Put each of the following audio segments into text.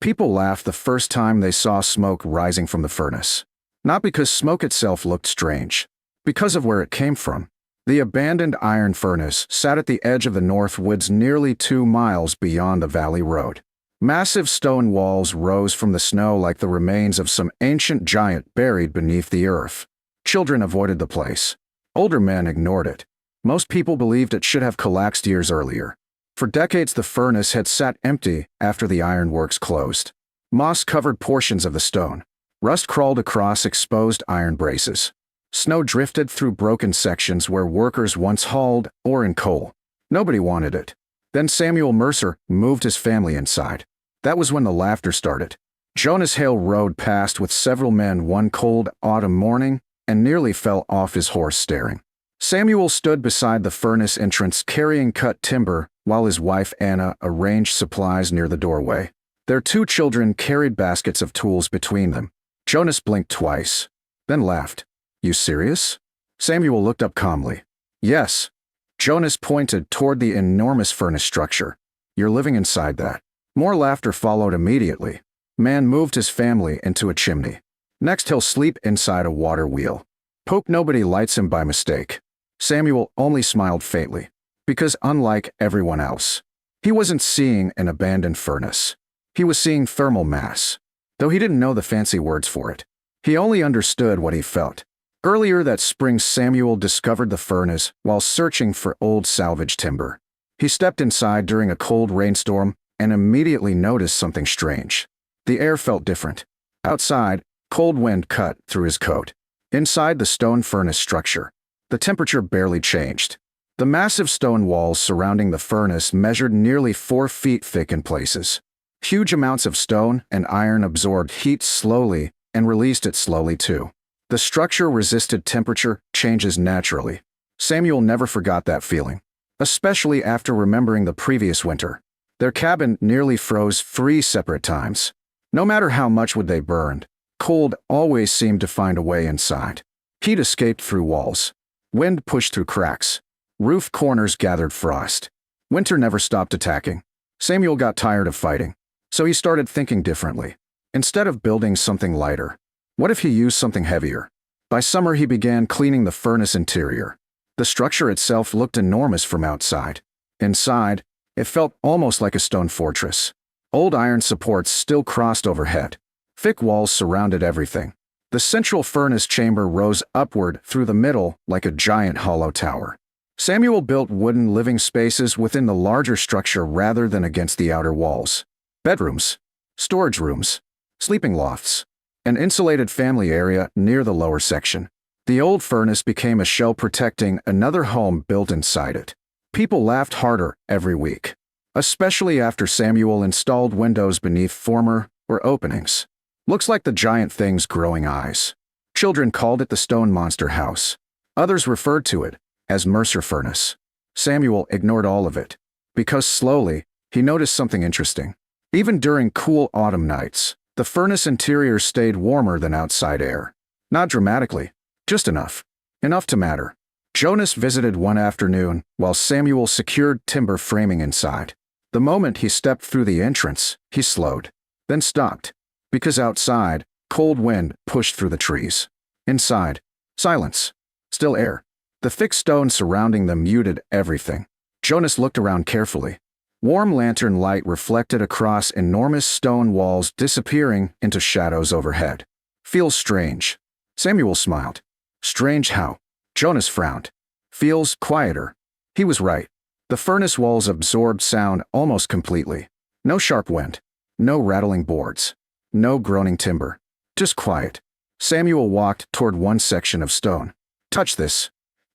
People laughed the first time they saw smoke rising from the furnace. Not because smoke itself looked strange, because of where it came from. The abandoned iron furnace sat at the edge of the North Woods nearly 2 miles beyond the valley road. Massive stone walls rose from the snow like the remains of some ancient giant buried beneath the earth. Children avoided the place. Older men ignored it. Most people believed it should have collapsed years earlier. For decades, the furnace had sat empty after the ironworks closed. Moss covered portions of the stone. Rust crawled across exposed iron braces. Snow drifted through broken sections where workers once hauled ore and coal. Nobody wanted it. Then Samuel Mercer moved his family inside. That was when the laughter started. Jonas Hale rode past with several men one cold autumn morning and nearly fell off his horse staring. Samuel stood beside the furnace entrance carrying cut timber while his wife Anna arranged supplies near the doorway. Their 2 children carried baskets of tools between them. Jonas blinked twice, then laughed. "You serious?" Samuel looked up calmly. "Yes." Jonas pointed toward the enormous furnace structure. "You're living inside that." More laughter followed immediately. Man moved his family into a chimney. Next, he'll sleep inside a water wheel. Hope nobody lights him by mistake. Samuel only smiled faintly, because unlike everyone else, he wasn't seeing an abandoned furnace. He was seeing thermal mass, though he didn't know the fancy words for it. He only understood what he felt. Earlier that spring, Samuel discovered the furnace while searching for old salvage timber. He stepped inside during a cold rainstorm and immediately noticed something strange. The air felt different. Outside, cold wind cut through his coat. Inside the stone furnace structure, the temperature barely changed. The massive stone walls surrounding the furnace measured nearly 4 feet thick in places. Huge amounts of stone and iron absorbed heat slowly and released it slowly too. The structure resisted temperature changes naturally. Samuel never forgot that feeling, especially after remembering the previous winter. Their cabin nearly froze 3 separate times. No matter how much wood they burned, cold always seemed to find a way inside. Heat escaped through walls. Wind pushed through cracks. Roof corners gathered frost. Winter never stopped attacking. Samuel got tired of fighting, so he started thinking differently. Instead of building something lighter, what if he used something heavier? By summer, he began cleaning the furnace interior. The structure itself looked enormous from outside. Inside, it felt almost like a stone fortress. Old iron supports still crossed overhead. Thick walls surrounded everything. The central furnace chamber rose upward through the middle like a giant hollow tower. Samuel built wooden living spaces within the larger structure rather than against the outer walls. Bedrooms, storage rooms, sleeping lofts, an insulated family area near the lower section. The old furnace became a shell protecting another home built inside it. People laughed harder every week, especially after Samuel installed windows beneath former openings. Looks like the giant thing's growing eyes. Children called it the Stone Monster House. Others referred to it as Mercer Furnace. Samuel ignored all of it, because slowly, he noticed something interesting. Even during cool autumn nights, the furnace interior stayed warmer than outside air. Not dramatically, just enough. Enough to matter. Jonas visited one afternoon while Samuel secured timber framing inside. The moment he stepped through the entrance, he slowed, then stopped. Because outside, cold wind pushed through the trees. Inside, silence. Still air. The thick stone surrounding them muted everything. Jonas looked around carefully. Warm lantern light reflected across enormous stone walls disappearing into shadows overhead. Feels strange. Samuel smiled. Strange how? Jonas frowned. Feels quieter. He was right. The furnace walls absorbed sound almost completely. No sharp wind. No rattling boards. No groaning timber. Just quiet. Samuel walked toward one section of stone. Touch this.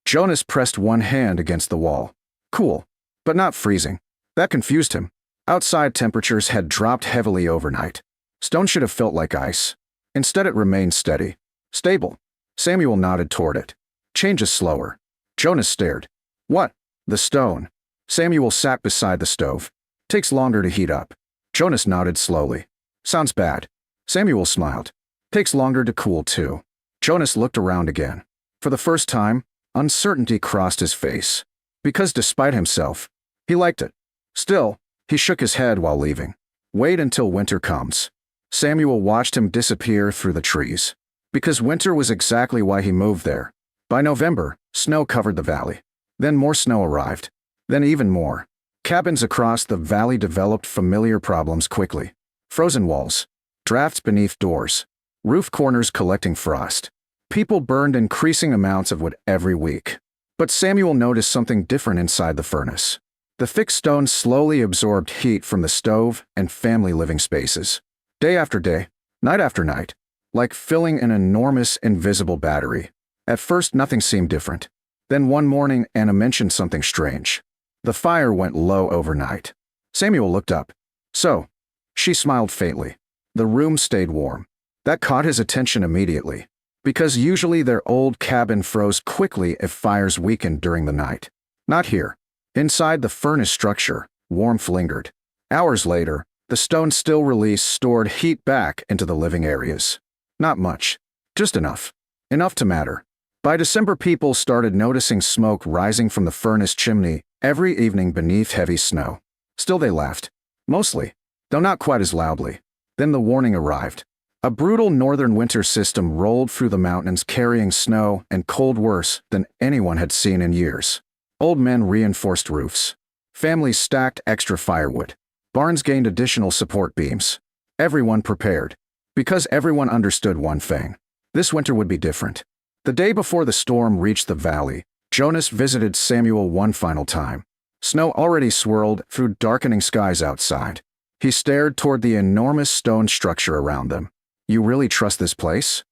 Jonas pressed one hand against the wall. Cool, but not freezing. That confused him. Outside temperatures had dropped heavily overnight. Stone should have felt like ice. Instead it remained steady. Stable. Samuel nodded toward it. Changes slower. Jonas stared. What? The stone. Samuel sat beside the stove. Takes longer to heat up. Jonas nodded slowly. Sounds bad. Samuel smiled. Takes longer to cool too. Jonas looked around again. For the first time, uncertainty crossed his face. Because despite himself, he liked it. Still, he shook his head while leaving. Wait until winter comes. Samuel watched him disappear through the trees. Because winter was exactly why he moved there. By November, snow covered the valley. Then more snow arrived. Then even more. Cabins across the valley developed familiar problems quickly. Frozen walls. Drafts beneath doors. Roof corners collecting frost. People burned increasing amounts of wood every week. But Samuel noticed something different inside the furnace. The thick stone slowly absorbed heat from the stove and family living spaces. Day after day, night after night, like filling an enormous invisible battery. At first nothing seemed different. Then one morning Anna mentioned something strange. The fire went low overnight. Samuel looked up. So, she smiled faintly. The room stayed warm. That caught his attention immediately. Because usually their old cabin froze quickly if fires weakened during the night. Not here. Inside the furnace structure, warmth lingered. Hours later, the stone still released stored heat back into the living areas. Not much. Just enough. Enough to matter. By December, people started noticing smoke rising from the furnace chimney every evening beneath heavy snow. Still they laughed. Mostly. Though not quite as loudly. Then the warning arrived. A brutal northern winter system rolled through the mountains carrying snow and cold worse than anyone had seen in years. Old men reinforced roofs. Families stacked extra firewood. Barns gained additional support beams. Everyone prepared. Because everyone understood one thing. This winter would be different. The day before the storm reached the valley, Jonas visited Samuel one final time. Snow already swirled through darkening skies outside. He stared toward the enormous stone structure around them. You really trust this place?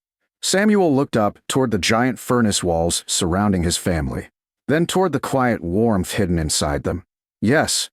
Samuel looked up toward the giant furnace walls surrounding his family. Then toward the quiet warmth hidden inside them. Yes.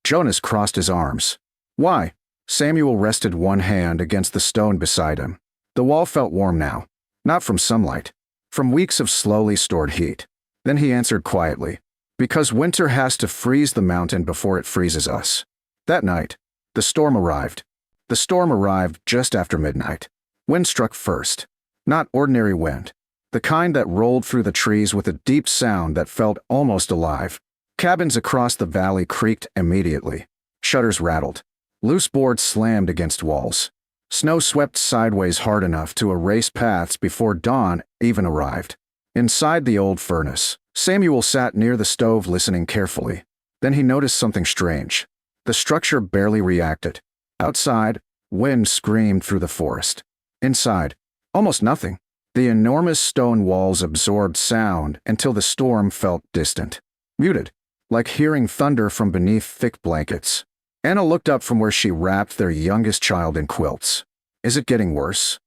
Jonas crossed his arms. Why? Samuel rested one hand against the stone beside him. The wall felt warm now. Not from sunlight. From weeks of slowly stored heat. Then he answered quietly. Because winter has to freeze the mountain before it freezes us. That night, the storm arrived. The storm arrived just after midnight. Wind struck first. Not ordinary wind. The kind that rolled through the trees with a deep sound that felt almost alive. Cabins across the valley creaked immediately. Shutters rattled. Loose boards slammed against walls. Snow swept sideways hard enough to erase paths before dawn even arrived. Inside the old furnace, Samuel sat near the stove listening carefully. Then he noticed something strange. The structure barely reacted. Outside, wind screamed through the forest. Inside, almost nothing. The enormous stone walls absorbed sound until the storm felt distant. Muted, like hearing thunder from beneath thick blankets. Anna looked up from where she wrapped their youngest child in quilts. Is it getting worse?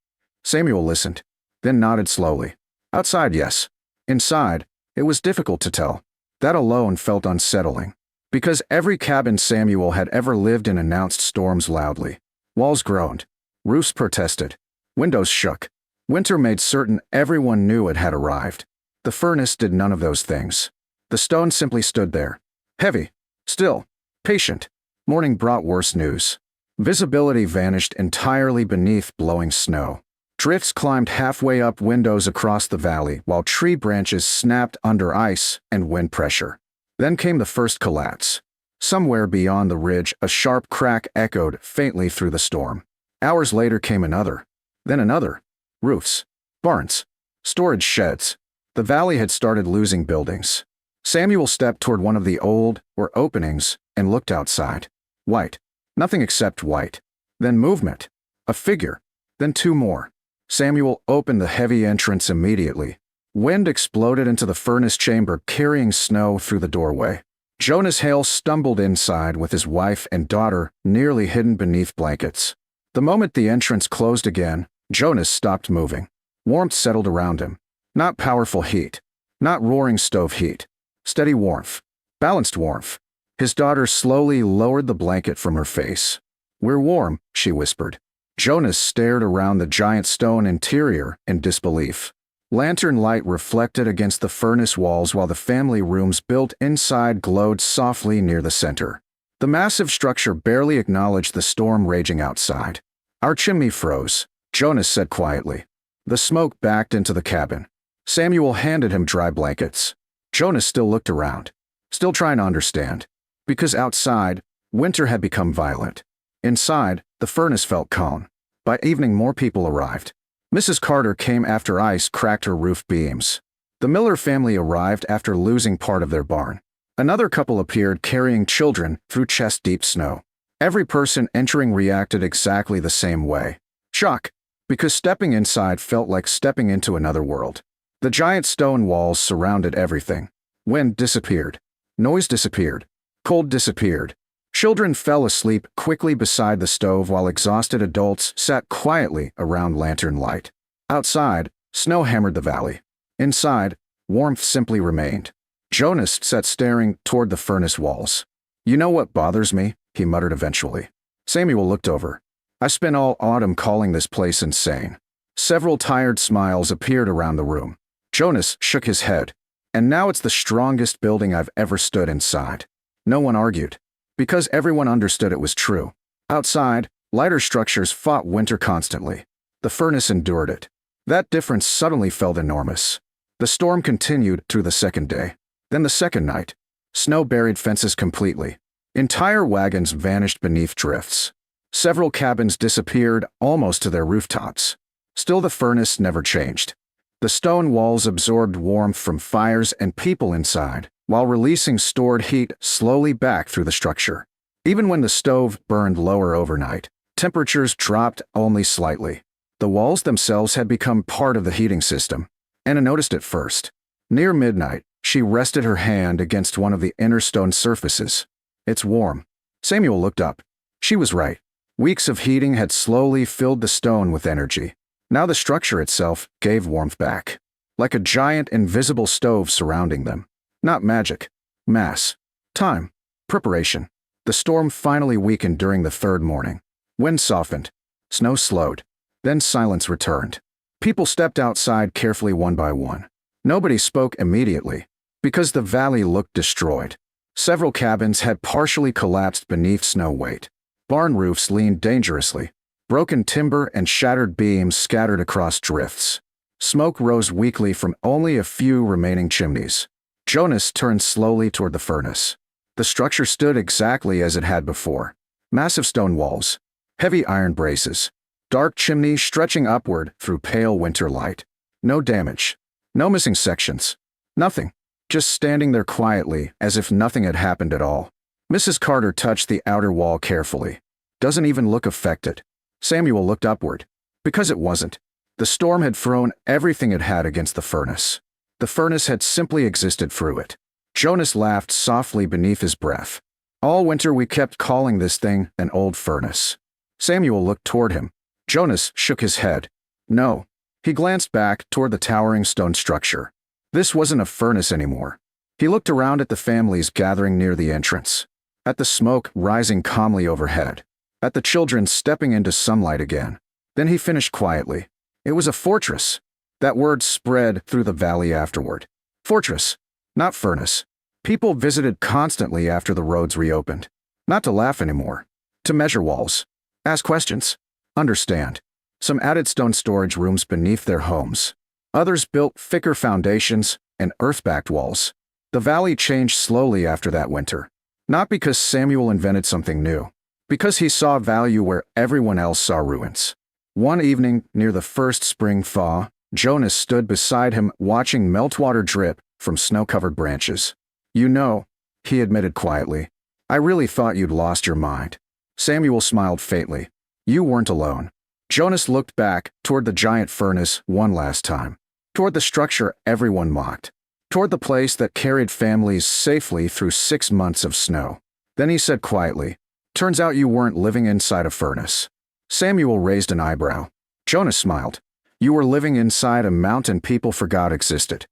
Samuel listened, then nodded slowly. Outside, yes. Inside, it was difficult to tell. That alone felt unsettling. Because every cabin Samuel had ever lived in announced storms loudly. Walls groaned. Roofs protested. Windows shook. Winter made certain everyone knew it had arrived. The furnace did none of those things. The stone simply stood there. Heavy. Still. Patient. Morning brought worse news. Visibility vanished entirely beneath blowing snow. Drifts climbed halfway up windows across the valley while tree branches snapped under ice and wind pressure. Then came the first collapse. Somewhere beyond the ridge, a sharp crack echoed faintly through the storm. Hours later came another. Then another. Roofs. Barns. Storage sheds. The valley had started losing buildings. Samuel stepped toward one of the openings and looked outside. White. Nothing except white. Then movement. A figure. Then two more. Samuel opened the heavy entrance immediately. Wind exploded into the furnace chamber, carrying snow through the doorway. Jonas Hale stumbled inside with his wife and daughter nearly hidden beneath blankets. The moment the entrance closed again, Jonas stopped moving. Warmth settled around him. Not powerful heat. Not roaring stove heat. Steady warmth. Balanced warmth. His daughter slowly lowered the blanket from her face. We're warm, she whispered. Jonas stared around the giant stone interior in disbelief. Lantern light reflected against the furnace walls while the family rooms built inside glowed softly near the center. The massive structure barely acknowledged the storm raging outside. Our chimney froze, Jonas said quietly. The smoke backed into the cabin. Samuel handed him dry blankets. Jonas still looked around, still trying to understand. Because outside, winter had become violent. Inside, the furnace felt calm. By evening, more people arrived. Mrs. Carter came after ice cracked her roof beams. The Miller family arrived after losing part of their barn. Another couple appeared carrying children through chest-deep snow. Every person entering reacted exactly the same way. Shock, because stepping inside felt like stepping into another world. The giant stone walls surrounded everything. Wind disappeared. Noise disappeared. Cold disappeared. Children fell asleep quickly beside the stove while exhausted adults sat quietly around lantern light. Outside, snow hammered the valley. Inside, warmth simply remained. Jonas sat staring toward the furnace walls. "You know what bothers me?" he muttered eventually. Samuel looked over. "I spent all autumn calling this place insane." Several tired smiles appeared around the room. Jonas shook his head. "And now it's the strongest building I've ever stood inside." No one argued, because everyone understood it was true. Outside, lighter structures fought winter constantly. The furnace endured it. That difference suddenly felt enormous. The storm continued through the second day. Then the second night. Snow buried fences completely. Entire wagons vanished beneath drifts. Several cabins disappeared almost to their rooftops. Still, the furnace never changed. The stone walls absorbed warmth from fires and people inside, while releasing stored heat slowly back through the structure. Even when the stove burned lower overnight, temperatures dropped only slightly. The walls themselves had become part of the heating system. Anna noticed it first. Near midnight, she rested her hand against one of the inner stone surfaces. "It's warm." Samuel looked up. She was right. Weeks of heating had slowly filled the stone with energy. Now the structure itself gave warmth back, like a giant invisible stove surrounding them. Not magic. Mass. Time. Preparation. The storm finally weakened during the third morning. Wind softened. Snow slowed. Then silence returned. People stepped outside carefully one by one. Nobody spoke immediately, because the valley looked destroyed. Several cabins had partially collapsed beneath snow weight. Barn roofs leaned dangerously. Broken timber and shattered beams scattered across drifts. Smoke rose weakly from only a few remaining chimneys. Jonas turned slowly toward the furnace. The structure stood exactly as it had before. Massive stone walls. Heavy iron braces. Dark chimneys stretching upward through pale winter light. No damage. No missing sections. Nothing. Just standing there quietly, as if nothing had happened at all. Mrs. Carter touched the outer wall carefully. "Doesn't even look affected." Samuel looked upward. Because it wasn't. The storm had thrown everything it had against the furnace. The furnace had simply existed through it. Jonas laughed softly beneath his breath. "All winter we kept calling this thing an old furnace." Samuel looked toward him. Jonas shook his head. "No." He glanced back toward the towering stone structure. This wasn't a furnace anymore. He looked around at the families gathering near the entrance. At the smoke rising calmly overhead. At the children stepping into sunlight again. Then he finished quietly. It was a fortress. That word spread through the valley afterward. Fortress, not furnace. People visited constantly after the roads reopened. Not to laugh anymore. To measure walls. Ask questions. Understand. Some added stone storage rooms beneath their homes. Others built thicker foundations and earth-backed walls. The valley changed slowly after that winter. Not because Samuel invented something new. Because he saw value where everyone else saw ruins. One evening, near the first spring thaw, Jonas stood beside him watching meltwater drip from snow-covered branches. "You know," he admitted quietly, "I really thought you'd lost your mind." Samuel smiled faintly. "You weren't alone." Jonas looked back toward the giant furnace one last time. Toward the structure everyone mocked. Toward the place that carried families safely through 6 months of snow. Then he said quietly, "Turns out you weren't living inside a furnace." Samuel raised an eyebrow. Jonas smiled. "You were living inside a mountain people forgot existed."